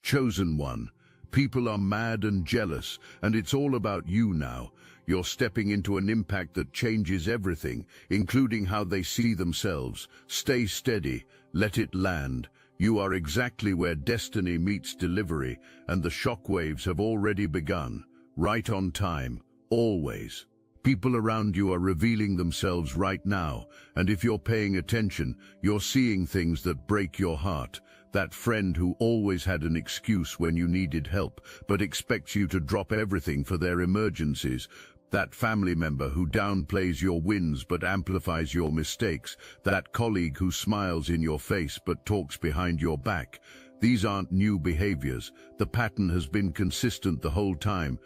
Chosen one. People are mad and jealous, and it's all about you now. You're stepping into an impact that changes everything, including how they see themselves. Stay steady, let it land. You are exactly where destiny meets delivery, and the shockwaves have already begun. Right on time, always. People around you are revealing themselves right now, and if you're paying attention, you're seeing things that break your heart. That friend who always had an excuse when you needed help, but expects you to drop everything for their emergencies. That family member who downplays your wins but amplifies your mistakes. That colleague who smiles in your face but talks behind your back. These aren't new behaviors. The pattern has been consistent the whole time.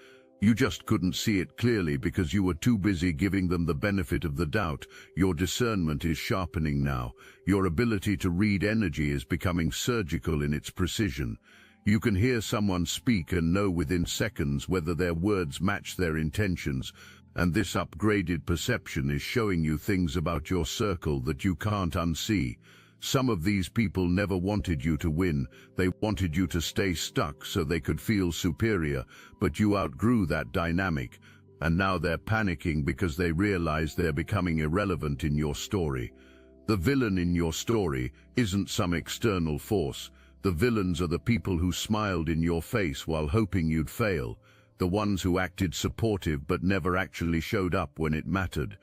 You just couldn't see it clearly because you were too busy giving them the benefit of the doubt. Your discernment is sharpening now. Your ability to read energy is becoming surgical in its precision. You can hear someone speak and know within seconds whether their words match their intentions, and this upgraded perception is showing you things about your circle that you can't unsee. Some of these people never wanted you to win. They wanted you to stay stuck so they could feel superior, but you outgrew that dynamic, and now they're panicking because they realize they're becoming irrelevant in your story. The villain in your story isn't some external force. The villains are the people who smiled in your face while hoping you'd fail, the ones who acted supportive but never actually showed up when it mattered.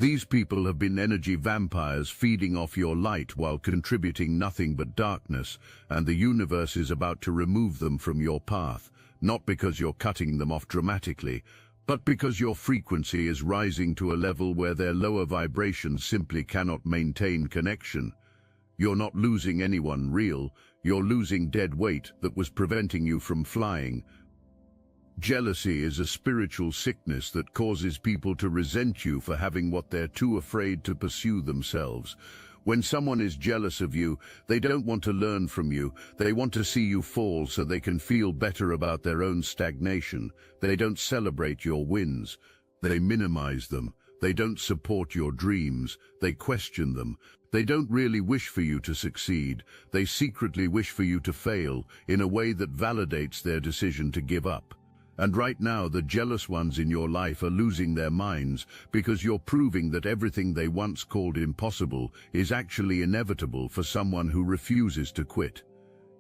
These people have been energy vampires feeding off your light while contributing nothing but darkness, and the universe is about to remove them from your path, not because you're cutting them off dramatically, but because your frequency is rising to a level where their lower vibrations simply cannot maintain connection. You're not losing anyone real, you're losing dead weight that was preventing you from flying. Jealousy is a spiritual sickness that causes people to resent you for having what they're too afraid to pursue themselves. When someone is jealous of you, they don't want to learn from you. They want to see you fall so they can feel better about their own stagnation. They don't celebrate your wins. They minimize them. They don't support your dreams. They question them. They don't really wish for you to succeed. They secretly wish for you to fail in a way that validates their decision to give up. And right now, the jealous ones in your life are losing their minds because you're proving that everything they once called impossible is actually inevitable for someone who refuses to quit.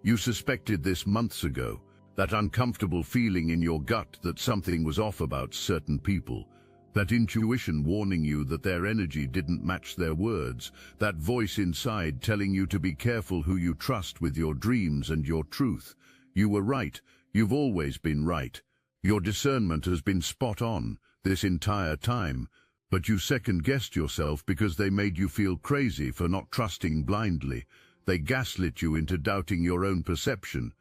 You suspected this months ago, that uncomfortable feeling in your gut that something was off about certain people, that intuition warning you that their energy didn't match their words, that voice inside telling you to be careful who you trust with your dreams and your truth. You were right. You've always been right. Your discernment has been spot on this entire time, but you second-guessed yourself because they made you feel crazy for not trusting blindly. They gaslit you into doubting your own perception.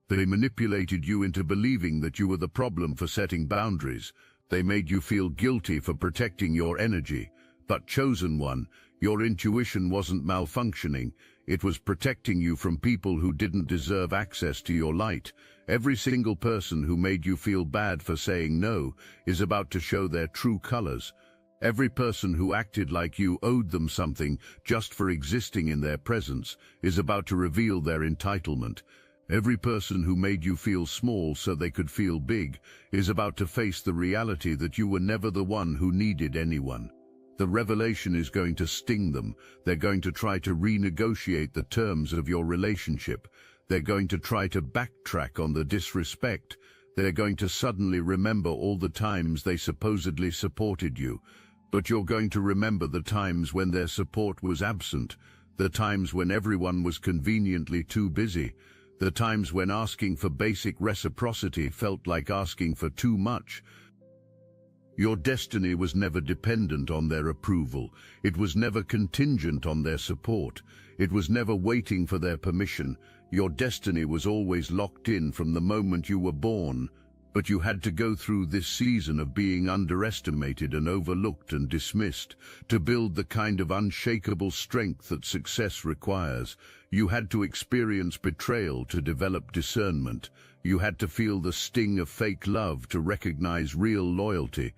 They manipulated you into believing that you were the problem for setting boundaries. They made you feel guilty for protecting your energy. But chosen one, your intuition wasn't malfunctioning. It was protecting you from people who didn't deserve access to your light. Every single person who made you feel bad for saying no is about to show their true colors. Every person who acted like you owed them something just for existing in their presence is about to reveal their entitlement. Every person who made you feel small so they could feel big is about to face the reality that you were never the one who needed anyone. The revelation is going to sting them. They're going to try to renegotiate the terms of your relationship. They're going to try to backtrack on the disrespect. They're going to suddenly remember all the times they supposedly supported you. But you're going to remember the times when their support was absent, the times when everyone was conveniently too busy, the times when asking for basic reciprocity felt like asking for too much. Your destiny was never dependent on their approval. It was never contingent on their support. It was never waiting for their permission. Your destiny was always locked in from the moment you were born. But you had to go through this season of being underestimated and overlooked and dismissed to build the kind of unshakable strength that success requires. You had to experience betrayal to develop discernment. You had to feel the sting of fake love to recognize real loyalty.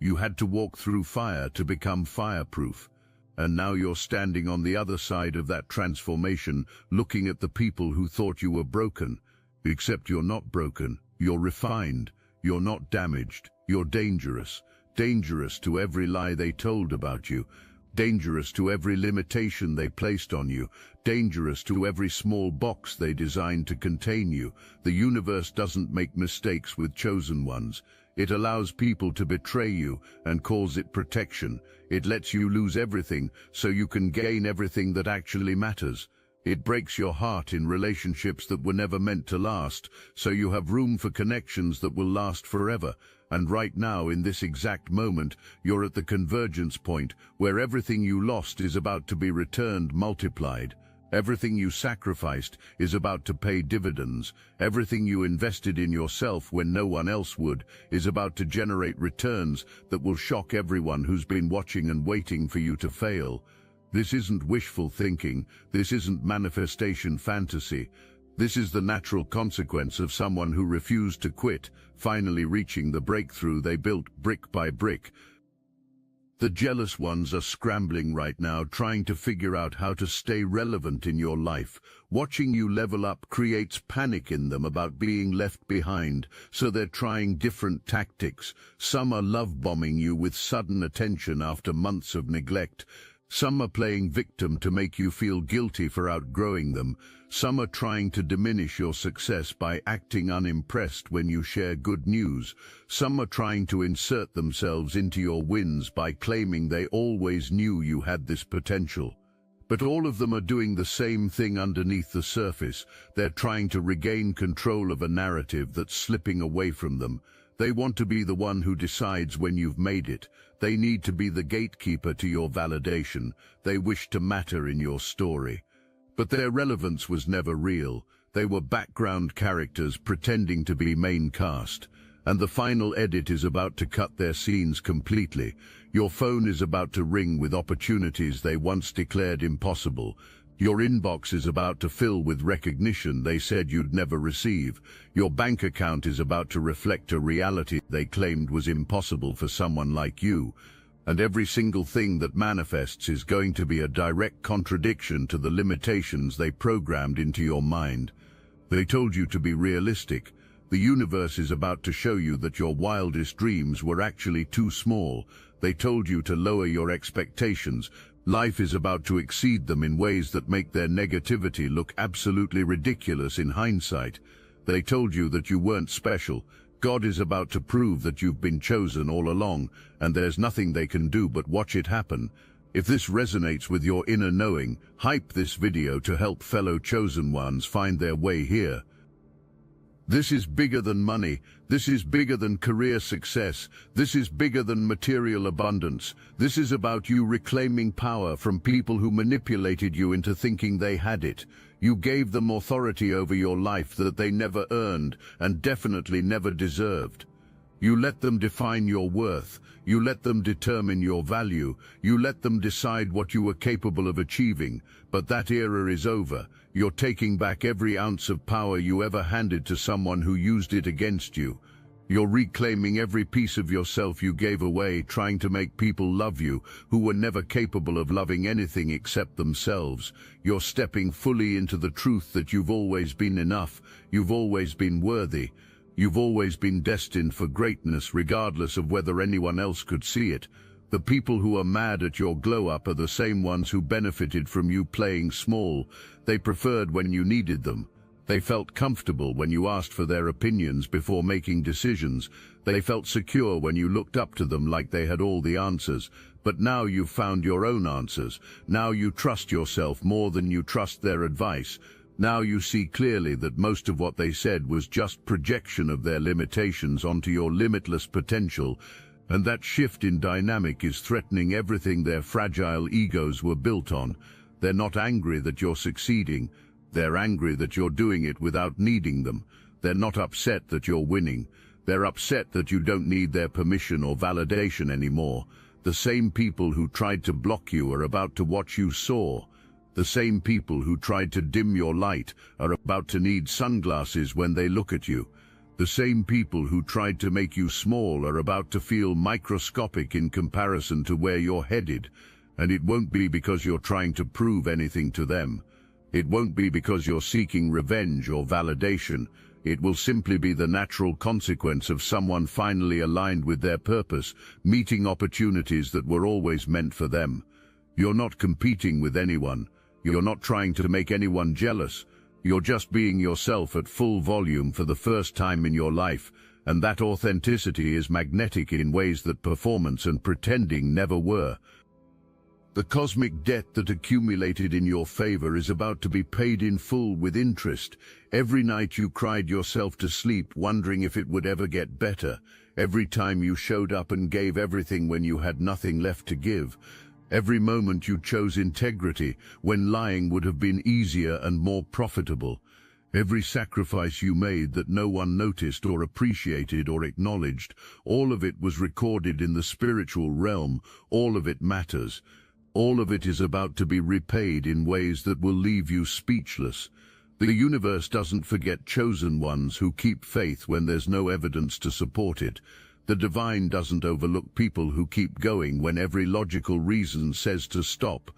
You had to walk through fire to become fireproof. And now you're standing on the other side of that transformation, looking at the people who thought you were broken. Except you're not broken, you're refined, you're not damaged, you're dangerous. Dangerous to every lie they told about you. Dangerous to every limitation they placed on you. Dangerous to every small box they designed to contain you. The universe doesn't make mistakes with chosen ones. It allows people to betray you and calls it protection. It lets you lose everything so you can gain everything that actually matters. It breaks your heart in relationships that were never meant to last, so you have room for connections that will last forever. And right now, in this exact moment, you're at the convergence point where everything you lost is about to be returned multiplied. Everything you sacrificed is about to pay dividends. Everything you invested in yourself when no one else would is about to generate returns that will shock everyone who's been watching and waiting for you to fail. This isn't wishful thinking. This isn't manifestation fantasy. This is the natural consequence of someone who refused to quit, finally reaching the breakthrough they built brick by brick. The jealous ones are scrambling right now, trying to figure out how to stay relevant in your life. Watching you level up creates panic in them about being left behind, so they're trying different tactics. Some are love-bombing you with sudden attention after months of neglect. Some are playing victim to make you feel guilty for outgrowing them. Some are trying to diminish your success by acting unimpressed when you share good news. Some are trying to insert themselves into your wins by claiming they always knew you had this potential. But all of them are doing the same thing underneath the surface. They're trying to regain control of a narrative that's slipping away from them. They want to be the one who decides when you've made it. They need to be the gatekeeper to your validation. They wish to matter in your story. But their relevance was never real. They were background characters pretending to be main cast. And the final edit is about to cut their scenes completely. Your phone is about to ring with opportunities they once declared impossible. Your inbox is about to fill with recognition they said you'd never receive. Your bank account is about to reflect a reality they claimed was impossible for someone like you. And every single thing that manifests is going to be a direct contradiction to the limitations they programmed into your mind. They told you to be realistic. The universe is about to show you that your wildest dreams were actually too small. They told you to lower your expectations. Life is about to exceed them in ways that make their negativity look absolutely ridiculous in hindsight. They told you that you weren't special. God is about to prove that you've been chosen all along, and there's nothing they can do but watch it happen. If this resonates with your inner knowing, hype this video to help fellow chosen ones find their way here. This is bigger than money. This is bigger than career success. This is bigger than material abundance. This is about you reclaiming power from people who manipulated you into thinking they had it. You gave them authority over your life that they never earned and definitely never deserved. You let them define your worth. You let them determine your value. You let them decide what you were capable of achieving. But that era is over. You're taking back every ounce of power you ever handed to someone who used it against you. You're reclaiming every piece of yourself you gave away, trying to make people love you who were never capable of loving anything except themselves. You're stepping fully into the truth that you've always been enough. You've always been worthy. You've always been destined for greatness, regardless of whether anyone else could see it. The people who are mad at your glow-up are the same ones who benefited from you playing small. They preferred when you needed them. They felt comfortable when you asked for their opinions before making decisions. They felt secure when you looked up to them like they had all the answers. But now you've found your own answers. Now you trust yourself more than you trust their advice. Now you see clearly that most of what they said was just projection of their limitations onto your limitless potential. And that shift in dynamic is threatening everything their fragile egos were built on. They're not angry that you're succeeding. They're angry that you're doing it without needing them. They're not upset that you're winning. They're upset that you don't need their permission or validation anymore. The same people who tried to block you are about to watch you soar. The same people who tried to dim your light are about to need sunglasses when they look at you. The same people who tried to make you small are about to feel microscopic in comparison to where you're headed. And it won't be because you're trying to prove anything to them. It won't be because you're seeking revenge or validation. It will simply be the natural consequence of someone finally aligned with their purpose, meeting opportunities that were always meant for them. You're not competing with anyone. You're not trying to make anyone jealous. You're just being yourself at full volume for the first time in your life, and that authenticity is magnetic in ways that performance and pretending never were. The cosmic debt that accumulated in your favor is about to be paid in full with interest. Every night you cried yourself to sleep, wondering if it would ever get better. Every time you showed up and gave everything when you had nothing left to give. Every moment you chose integrity when lying would have been easier and more profitable. Every sacrifice you made that no one noticed or appreciated or acknowledged, all of it was recorded in the spiritual realm. All of it matters. All of it is about to be repaid in ways that will leave you speechless. The universe doesn't forget chosen ones who keep faith when there's no evidence to support it. The divine doesn't overlook people who keep going when every logical reason says to stop.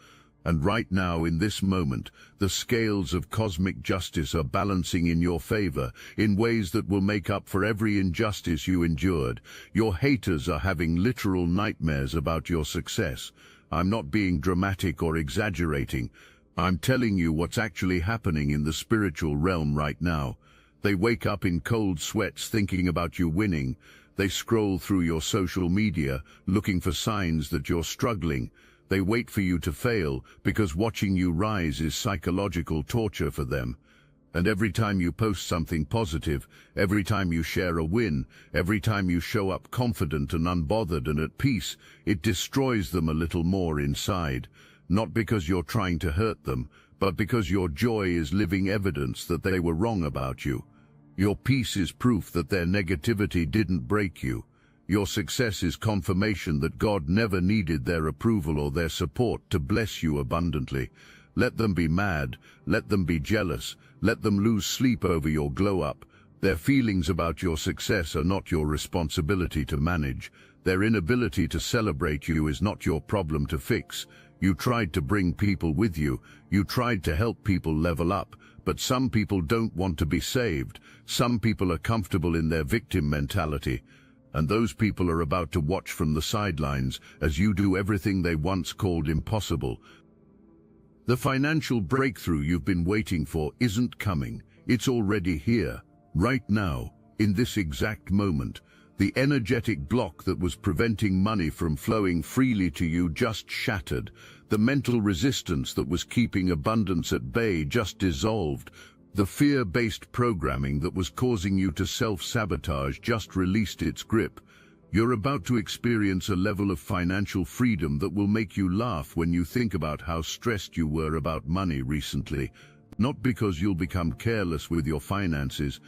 And right now, in this moment, the scales of cosmic justice are balancing in your favor in ways that will make up for every injustice you endured. Your haters are having literal nightmares about your success. I'm not being dramatic or exaggerating. I'm telling you what's actually happening in the spiritual realm right now. They wake up in cold sweats thinking about you winning. They scroll through your social media looking for signs that you're struggling. They wait for you to fail because watching you rise is psychological torture for them. And every time you post something positive, every time you share a win, every time you show up confident and unbothered and at peace, it destroys them a little more inside. Not because you're trying to hurt them, but because your joy is living evidence that they were wrong about you. Your peace is proof that their negativity didn't break you. Your success is confirmation that God never needed their approval or their support to bless you abundantly. Let them be mad, let them be jealous, let them lose sleep over your glow-up. Their feelings about your success are not your responsibility to manage. Their inability to celebrate you is not your problem to fix. You tried to bring people with you. You tried to help people level up. But some people don't want to be saved. Some people are comfortable in their victim mentality. And those people are about to watch from the sidelines as you do everything they once called impossible. The financial breakthrough you've been waiting for isn't coming. It's already here, right now, in this exact moment. The energetic block that was preventing money from flowing freely to you just shattered. The mental resistance that was keeping abundance at bay just dissolved. The fear-based programming that was causing you to self-sabotage just released its grip. You're about to experience a level of financial freedom that will make you laugh when you think about how stressed you were about money recently. Not because you'll become careless with your finances,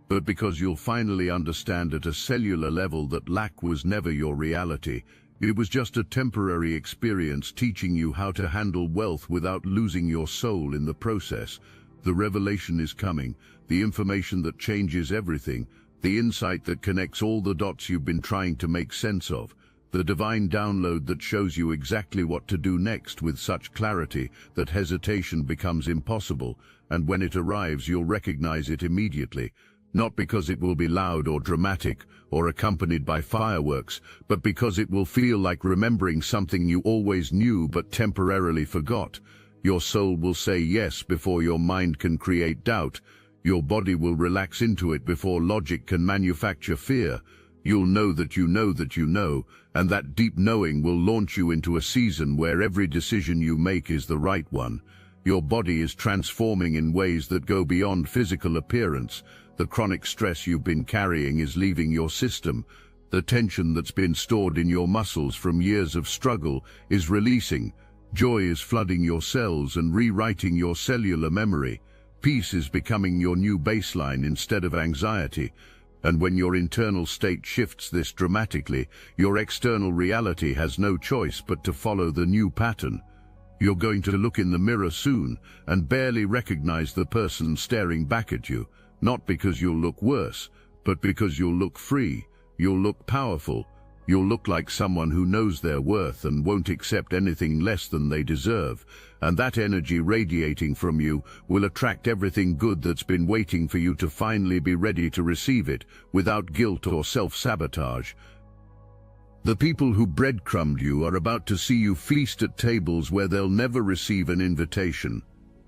but because you'll finally understand at a cellular level that lack was never your reality. It was just a temporary experience teaching you how to handle wealth without losing your soul in the process. The revelation is coming, the information that changes everything, the insight that connects all the dots you've been trying to make sense of, the divine download that shows you exactly what to do next with such clarity that hesitation becomes impossible, and when it arrives you'll recognize it immediately, not because it will be loud or dramatic or accompanied by fireworks, but because it will feel like remembering something you always knew but temporarily forgot. Your soul will say yes before your mind can create doubt. Your body will relax into it before logic can manufacture fear. You'll know that you know that you know, and that deep knowing will launch you into a season where every decision you make is the right one. Your body is transforming in ways that go beyond physical appearance. The chronic stress you've been carrying is leaving your system. The tension that's been stored in your muscles from years of struggle is releasing. Joy is flooding your cells and rewriting your cellular memory. Peace is becoming your new baseline instead of anxiety. And when your internal state shifts this dramatically, your external reality has no choice but to follow the new pattern. You're going to look in the mirror soon and barely recognize the person staring back at you, not because you'll look worse, but because you'll look free, you'll look powerful, You'll look like someone who knows their worth and won't accept anything less than they deserve. And that energy radiating from you will attract everything good that's been waiting for you to finally be ready to receive it, without guilt or self-sabotage. The people who breadcrumbed you are about to see you feast at tables where they'll never receive an invitation.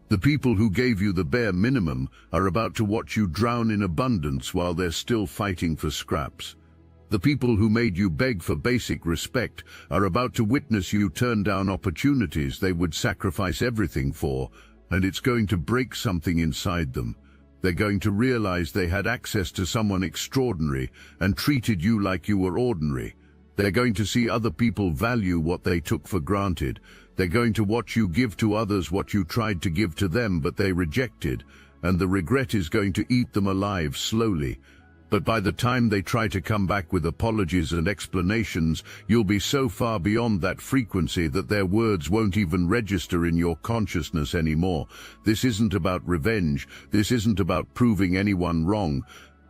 The people who gave you the bare minimum are about to watch you drown in abundance while they're still fighting for scraps. The people who made you beg for basic respect are about to witness you turn down opportunities they would sacrifice everything for, and it's going to break something inside them. They're going to realize they had access to someone extraordinary and treated you like you were ordinary. They're going to see other people value what they took for granted. They're going to watch you give to others what you tried to give to them but they rejected, and the regret is going to eat them alive slowly. But by the time they try to come back with apologies and explanations, you'll be so far beyond that frequency that their words won't even register in your consciousness anymore. This isn't about revenge. This isn't about proving anyone wrong.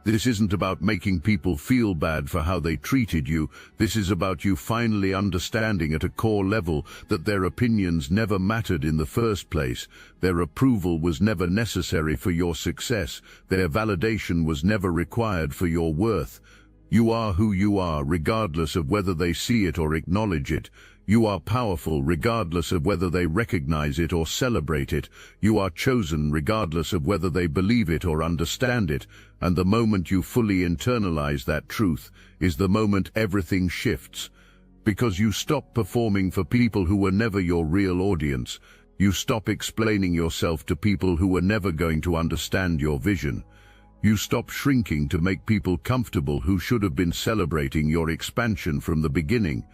This isn't about making people feel bad for how they treated you. This is about you finally understanding at a core level that their opinions never mattered in the first place. Their approval was never necessary for your success. Their validation was never required for your worth. You are who you are, regardless of whether they see it or acknowledge it. You are powerful regardless of whether they recognize it or celebrate it. You are chosen regardless of whether they believe it or understand it. And the moment you fully internalize that truth is the moment everything shifts. Because you stop performing for people who were never your real audience. You stop explaining yourself to people who were never going to understand your vision. You stop shrinking to make people comfortable who should have been celebrating your expansion from the beginning.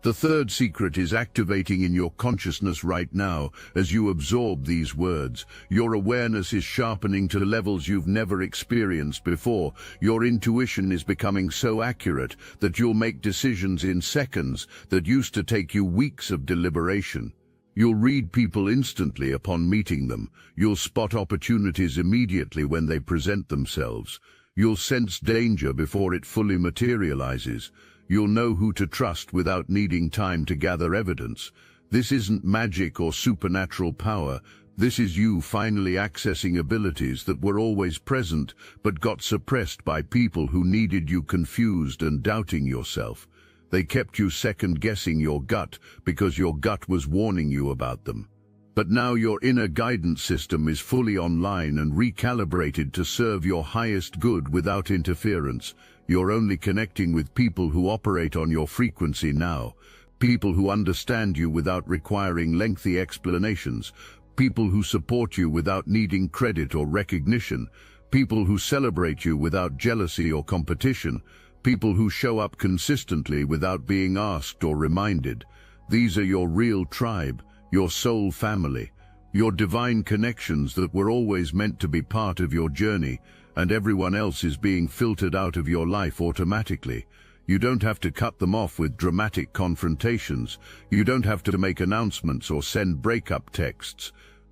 The third secret is activating in your consciousness right now as you absorb these words. Your awareness is sharpening to levels you've never experienced before. Your intuition is becoming so accurate that you'll make decisions in seconds that used to take you weeks of deliberation. You'll read people instantly upon meeting them. You'll spot opportunities immediately when they present themselves. You'll sense danger before it fully materializes. You'll know who to trust without needing time to gather evidence. This isn't magic or supernatural power. This is you finally accessing abilities that were always present but got suppressed by people who needed you confused and doubting yourself. They kept you second-guessing your gut because your gut was warning you about them. But now your inner guidance system is fully online and recalibrated to serve your highest good without interference. You're only connecting with people who operate on your frequency now, people who understand you without requiring lengthy explanations, people who support you without needing credit or recognition, people who celebrate you without jealousy or competition, people who show up consistently without being asked or reminded. These are your real tribe, your soul family, your divine connections that were always meant to be part of your journey, and everyone else is being filtered out of your life automatically. You don't have to cut them off with dramatic confrontations. You don't have to make announcements or send breakup texts.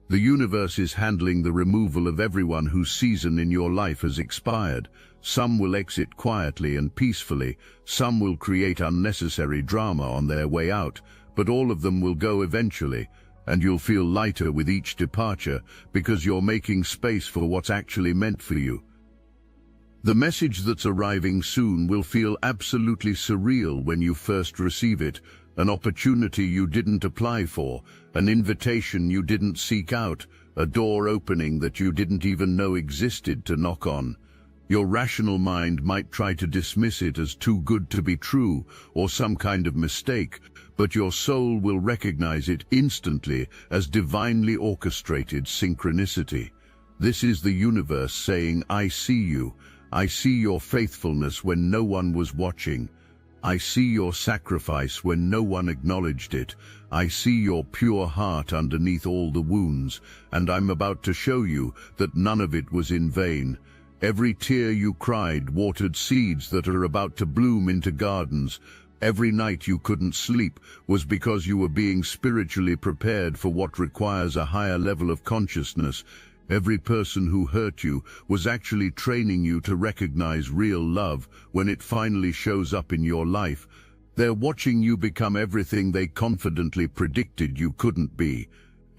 The universe is handling the removal of everyone whose season in your life has expired. Some will exit quietly and peacefully. Some will create unnecessary drama on their way out, but all of them will go eventually. And you'll feel lighter with each departure because you're making space for what's actually meant for you. The message that's arriving soon will feel absolutely surreal when you first receive it, an opportunity you didn't apply for, an invitation you didn't seek out, a door opening that you didn't even know existed to knock on. Your rational mind might try to dismiss it as too good to be true or some kind of mistake, but your soul will recognize it instantly as divinely orchestrated synchronicity. This is the universe saying, I see you. I see your faithfulness when no one was watching. I see your sacrifice when no one acknowledged it. I see your pure heart underneath all the wounds, and I'm about to show you that none of it was in vain. Every tear you cried watered seeds that are about to bloom into gardens. Every night you couldn't sleep was because you were being spiritually prepared for what requires a higher level of consciousness. Every person who hurt you was actually training you to recognize real love when it finally shows up in your life. They're watching you become everything they confidently predicted you couldn't be,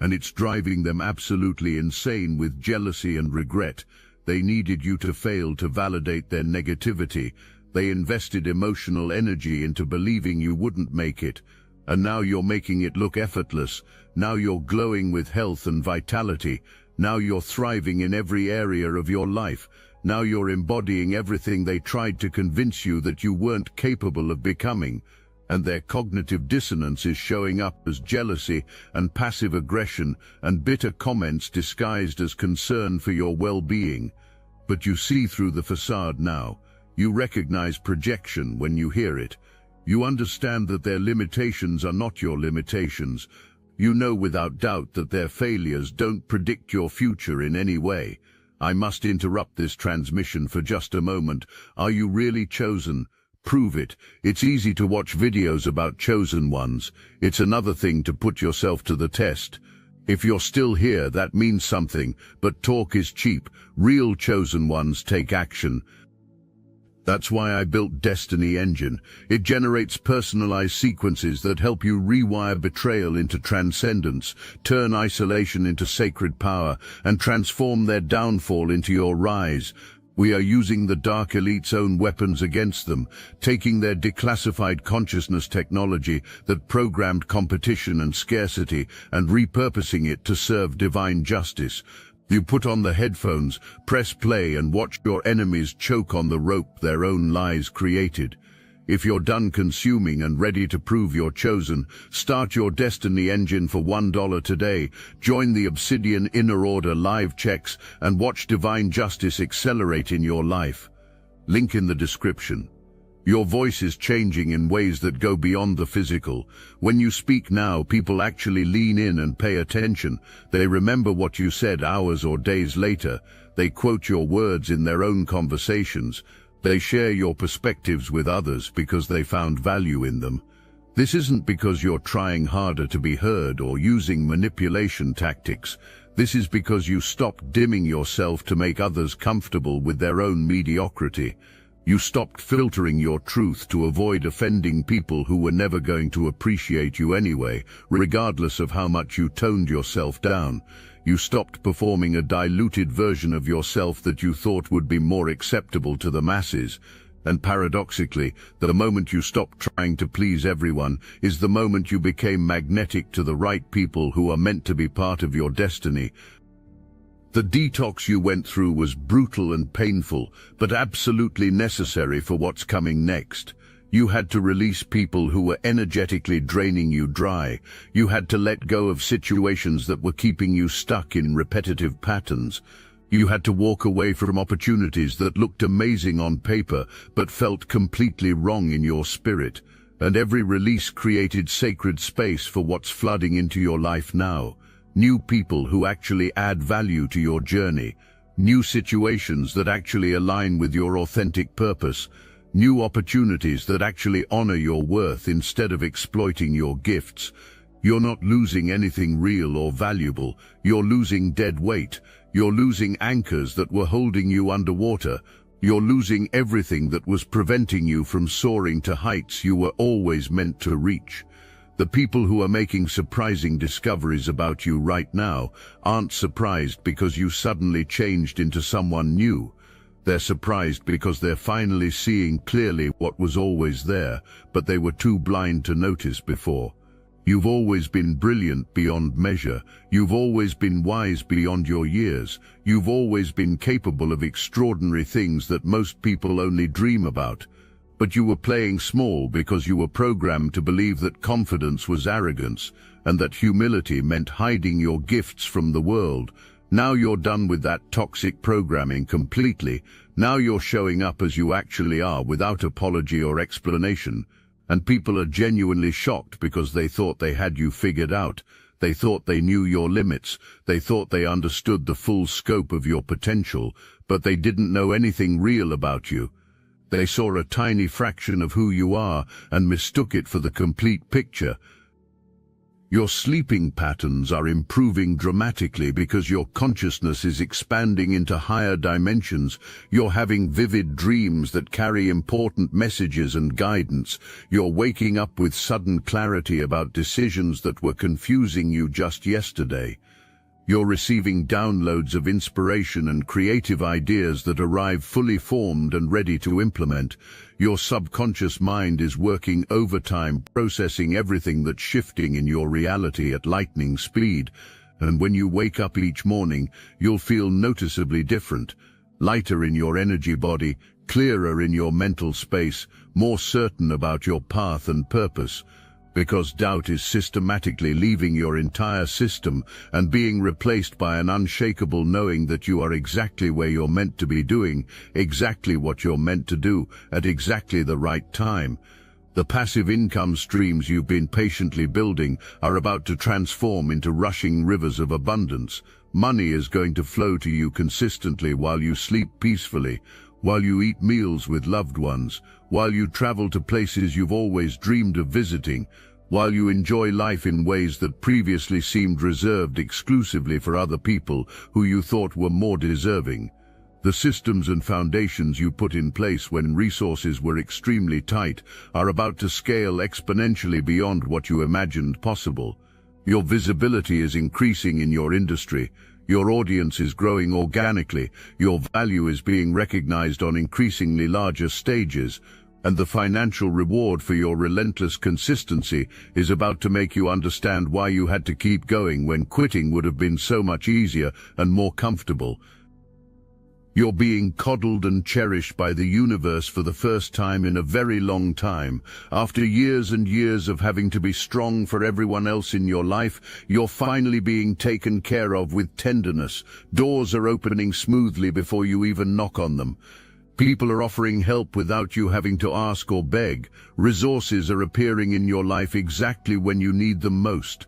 and it's driving them absolutely insane with jealousy and regret. They needed you to fail to validate their negativity. They invested emotional energy into believing you wouldn't make it, and now you're making it look effortless. Now you're glowing with health and vitality. Now you're thriving in every area of your life. Now you're embodying everything they tried to convince you that you weren't capable of becoming. And their cognitive dissonance is showing up as jealousy and passive aggression and bitter comments disguised as concern for your well-being. But you see through the facade now. You recognize projection when you hear it. You understand that their limitations are not your limitations. You know without doubt that their failures don't predict your future in any way. I must interrupt this transmission for just a moment. Are you really chosen? Prove it. It's easy to watch videos about chosen ones. It's another thing to put yourself to the test. If you're still here, that means something, but talk is cheap. Real chosen ones take action. That's why I built Destiny Engine. It generates personalized sequences that help you rewire betrayal into transcendence, turn isolation into sacred power, and transform their downfall into your rise. We are using the Dark Elite's own weapons against them, taking their declassified consciousness technology that programmed competition and scarcity and repurposing it to serve divine justice. You put on the headphones, press play, and watch your enemies choke on the rope their own lies created. If you're done consuming and ready to prove you're chosen, start your Destiny Engine for $1 today. Join the Obsidian Inner Order live checks and watch divine justice accelerate in your life. Link in the description. Your voice is changing in ways that go beyond the physical. When you speak now, people actually lean in and pay attention. They remember what you said hours or days later. They quote your words in their own conversations. They share your perspectives with others because they found value in them. This isn't because you're trying harder to be heard or using manipulation tactics. This is because you stopped dimming yourself to make others comfortable with their own mediocrity. You stopped filtering your truth to avoid offending people who were never going to appreciate you anyway, regardless of how much you toned yourself down. You stopped performing a diluted version of yourself that you thought would be more acceptable to the masses. And paradoxically, the moment you stopped trying to please everyone is the moment you became magnetic to the right people who are meant to be part of your destiny. The detox you went through was brutal and painful, but absolutely necessary for what's coming next. You had to release people who were energetically draining you dry. You had to let go of situations that were keeping you stuck in repetitive patterns. You had to walk away from opportunities that looked amazing on paper, but felt completely wrong in your spirit. And every release created sacred space for what's flooding into your life now. New people who actually add value to your journey, new situations that actually align with your authentic purpose, new opportunities that actually honor your worth instead of exploiting your gifts. You're not losing anything real or valuable. You're losing dead weight. You're losing anchors that were holding you underwater. You're losing everything that was preventing you from soaring to heights you were always meant to reach. The people who are making surprising discoveries about you right now aren't surprised because you suddenly changed into someone new. They're surprised because they're finally seeing clearly what was always there, but they were too blind to notice before. You've always been brilliant beyond measure. You've always been wise beyond your years. You've always been capable of extraordinary things that most people only dream about. But you were playing small because you were programmed to believe that confidence was arrogance and that humility meant hiding your gifts from the world. Now you're done with that toxic programming completely. Now you're showing up as you actually are without apology or explanation. And people are genuinely shocked because they thought they had you figured out. They thought they knew your limits. They thought they understood the full scope of your potential, but they didn't know anything real about you. They saw a tiny fraction of who you are and mistook it for the complete picture. Your sleeping patterns are improving dramatically because your consciousness is expanding into higher dimensions. You're having vivid dreams that carry important messages and guidance. You're waking up with sudden clarity about decisions that were confusing you just yesterday. You're receiving downloads of inspiration and creative ideas that arrive fully formed and ready to implement. Your subconscious mind is working overtime, processing everything that's shifting in your reality at lightning speed. And when you wake up each morning, you'll feel noticeably different. Lighter in your energy body, clearer in your mental space, more certain about your path and purpose. Because doubt is systematically leaving your entire system and being replaced by an unshakable knowing that you are exactly where you're meant to be doing, exactly what you're meant to do, at exactly the right time. The passive income streams you've been patiently building are about to transform into rushing rivers of abundance. Money is going to flow to you consistently while you sleep peacefully, while you eat meals with loved ones, while you travel to places you've always dreamed of visiting, while you enjoy life in ways that previously seemed reserved exclusively for other people who you thought were more deserving. The systems and foundations you put in place when resources were extremely tight are about to scale exponentially beyond what you imagined possible. Your visibility is increasing in your industry. Your audience is growing organically, your value is being recognized on increasingly larger stages, and the financial reward for your relentless consistency is about to make you understand why you had to keep going when quitting would have been so much easier and more comfortable. You're being coddled and cherished by the universe for the first time in a very long time. After years and years of having to be strong for everyone else in your life, you're finally being taken care of with tenderness. Doors are opening smoothly before you even knock on them. People are offering help without you having to ask or beg. Resources are appearing in your life exactly when you need them most.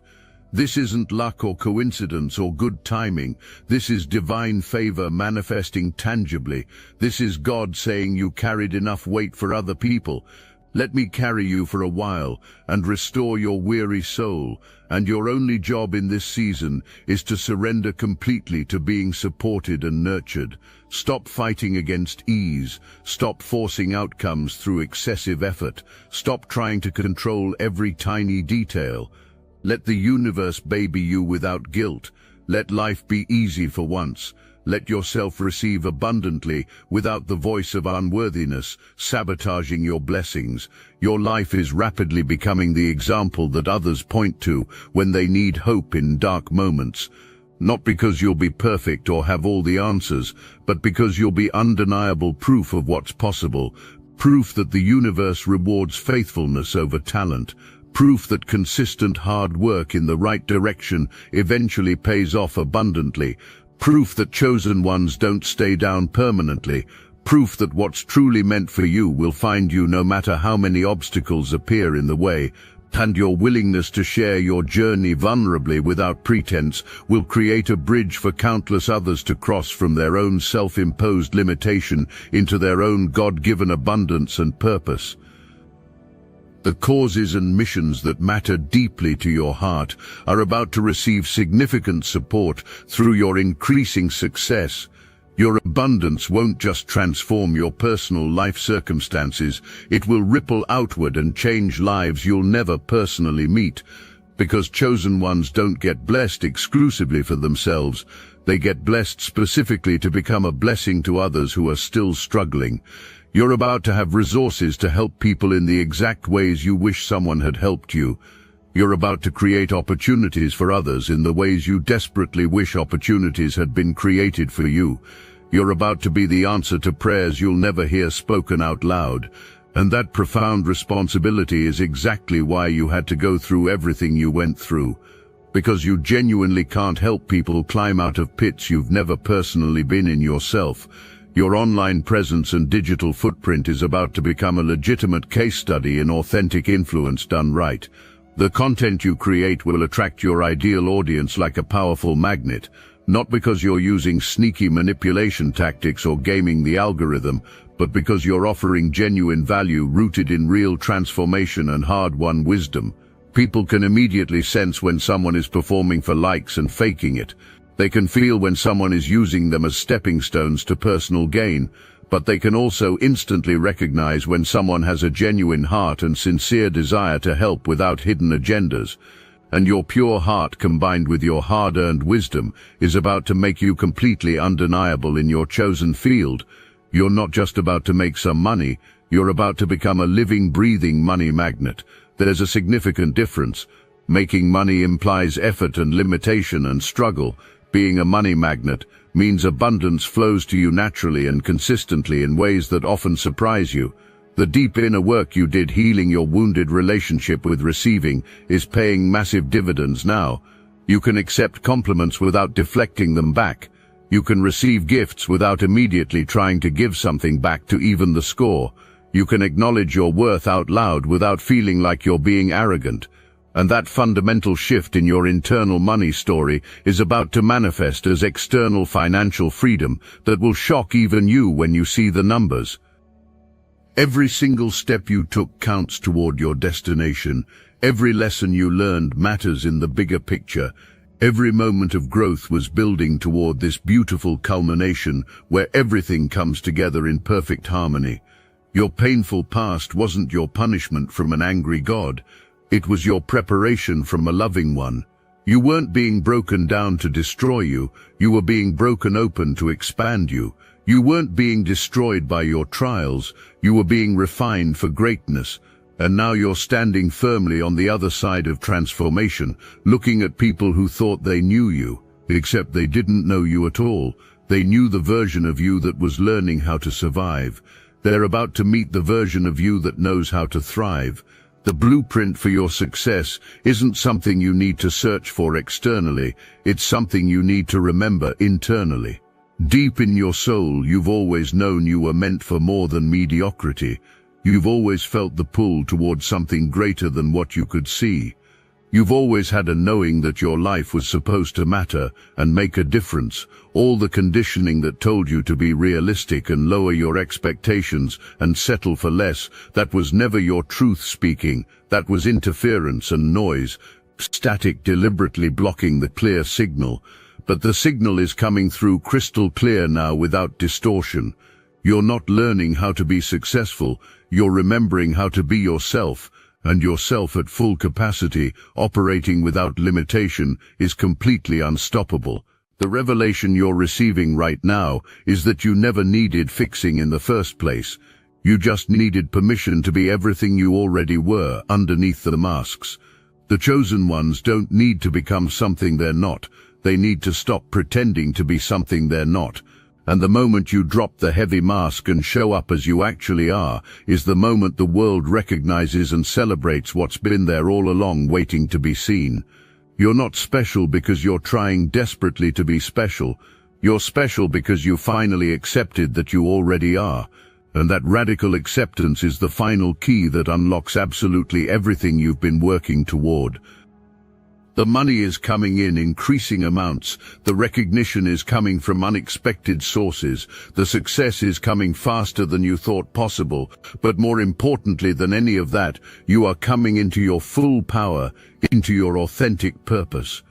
This isn't luck or coincidence or good timing. This is divine favor manifesting tangibly. This is God saying you carried enough weight for other people. Let me carry you for a while and restore your weary soul, and your only job in this season is to surrender completely to being supported and nurtured. Stop fighting against ease. Stop forcing outcomes through excessive effort. Stop trying to control every tiny detail. Let the universe baby you without guilt. Let life be easy for once. Let yourself receive abundantly without the voice of unworthiness sabotaging your blessings. Your life is rapidly becoming the example that others point to when they need hope in dark moments. Not because you'll be perfect or have all the answers, but because you'll be undeniable proof of what's possible. Proof that the universe rewards faithfulness over talent. Proof that consistent hard work in the right direction eventually pays off abundantly. Proof that chosen ones don't stay down permanently. Proof that what's truly meant for you will find you no matter how many obstacles appear in the way. And your willingness to share your journey vulnerably without pretense will create a bridge for countless others to cross from their own self-imposed limitation into their own God-given abundance and purpose. The causes and missions that matter deeply to your heart are about to receive significant support through your increasing success. Your abundance won't just transform your personal life circumstances, it will ripple outward and change lives you'll never personally meet. Because chosen ones don't get blessed exclusively for themselves, they get blessed specifically to become a blessing to others who are still struggling. You're about to have resources to help people in the exact ways you wish someone had helped you. You're about to create opportunities for others in the ways you desperately wish opportunities had been created for you. You're about to be the answer to prayers you'll never hear spoken out loud. And that profound responsibility is exactly why you had to go through everything you went through. Because you genuinely can't help people climb out of pits you've never personally been in yourself. Your online presence and digital footprint is about to become a legitimate case study in authentic influence done right. The content you create will attract your ideal audience like a powerful magnet, not because you're using sneaky manipulation tactics or gaming the algorithm, but because you're offering genuine value rooted in real transformation and hard-won wisdom. People can immediately sense when someone is performing for likes and faking it. They can feel when someone is using them as stepping stones to personal gain, but they can also instantly recognize when someone has a genuine heart and sincere desire to help without hidden agendas. And your pure heart combined with your hard-earned wisdom is about to make you completely undeniable in your chosen field. You're not just about to make some money, you're about to become a living, breathing money magnet. There's a significant difference. Making money implies effort and limitation and struggle. Being a money magnet means abundance flows to you naturally and consistently in ways that often surprise you. The deep inner work you did healing your wounded relationship with receiving is paying massive dividends now. You can accept compliments without deflecting them back. You can receive gifts without immediately trying to give something back to even the score. You can acknowledge your worth out loud without feeling like you're being arrogant. And that fundamental shift in your internal money story is about to manifest as external financial freedom that will shock even you when you see the numbers. Every single step you took counts toward your destination. Every lesson you learned matters in the bigger picture. Every moment of growth was building toward this beautiful culmination where everything comes together in perfect harmony. Your painful past wasn't your punishment from an angry God. It was your preparation from a loving one. You weren't being broken down to destroy you. You were being broken open to expand you. You weren't being destroyed by your trials. You were being refined for greatness. And now you're standing firmly on the other side of transformation, looking at people who thought they knew you, except they didn't know you at all. They knew the version of you that was learning how to survive. They're about to meet the version of you that knows how to thrive. The blueprint for your success isn't something you need to search for externally, it's something you need to remember internally. Deep in your soul, you've always known you were meant for more than mediocrity. You've always felt the pull towards something greater than what you could see. You've always had a knowing that your life was supposed to matter and make a difference. All the conditioning that told you to be realistic and lower your expectations and settle for less, that was never your truth speaking. That was interference and noise, static deliberately blocking the clear signal. But the signal is coming through crystal clear now without distortion. You're not learning how to be successful, you're remembering how to be yourself. And yourself at full capacity, operating without limitation, is completely unstoppable. The revelation you're receiving right now is that you never needed fixing in the first place. You just needed permission to be everything you already were underneath the masks. The chosen ones don't need to become something they're not. They need to stop pretending to be something they're not. And the moment you drop the heavy mask and show up as you actually are, is the moment the world recognizes and celebrates what's been there all along waiting to be seen. You're not special because you're trying desperately to be special. You're special because you finally accepted that you already are. And that radical acceptance is the final key that unlocks absolutely everything you've been working toward. The money is coming in increasing amounts, the recognition is coming from unexpected sources, the success is coming faster than you thought possible, but more importantly than any of that, you are coming into your full power, into your authentic purpose,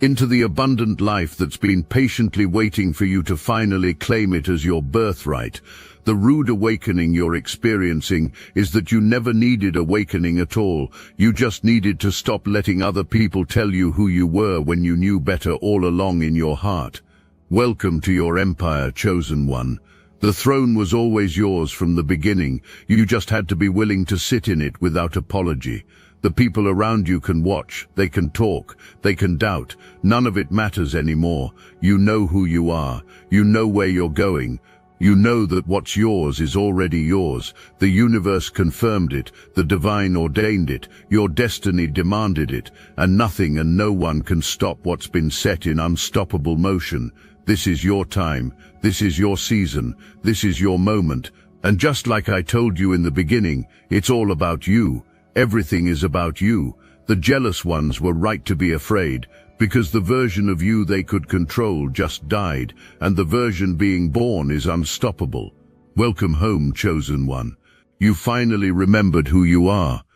into the abundant life that's been patiently waiting for you to finally claim it as your birthright. The rude awakening you're experiencing is that you never needed awakening at all. You just needed to stop letting other people tell you who you were when you knew better all along in your heart. Welcome to your empire, chosen one. The throne was always yours from the beginning. You just had to be willing to sit in it without apology. The people around you can watch, they can talk, they can doubt. None of it matters anymore. You know who you are. You know where you're going. You know that what's yours is already yours. The universe confirmed it, the divine ordained it, your destiny demanded it, and nothing and no one can stop what's been set in unstoppable motion. This is your time, this is your season, this is your moment. And just like I told you in the beginning, it's all about you. Everything is about you. The jealous ones were right to be afraid, because the version of you they could control just died, and the version being born is unstoppable. Welcome home, chosen one. You finally remembered who you are.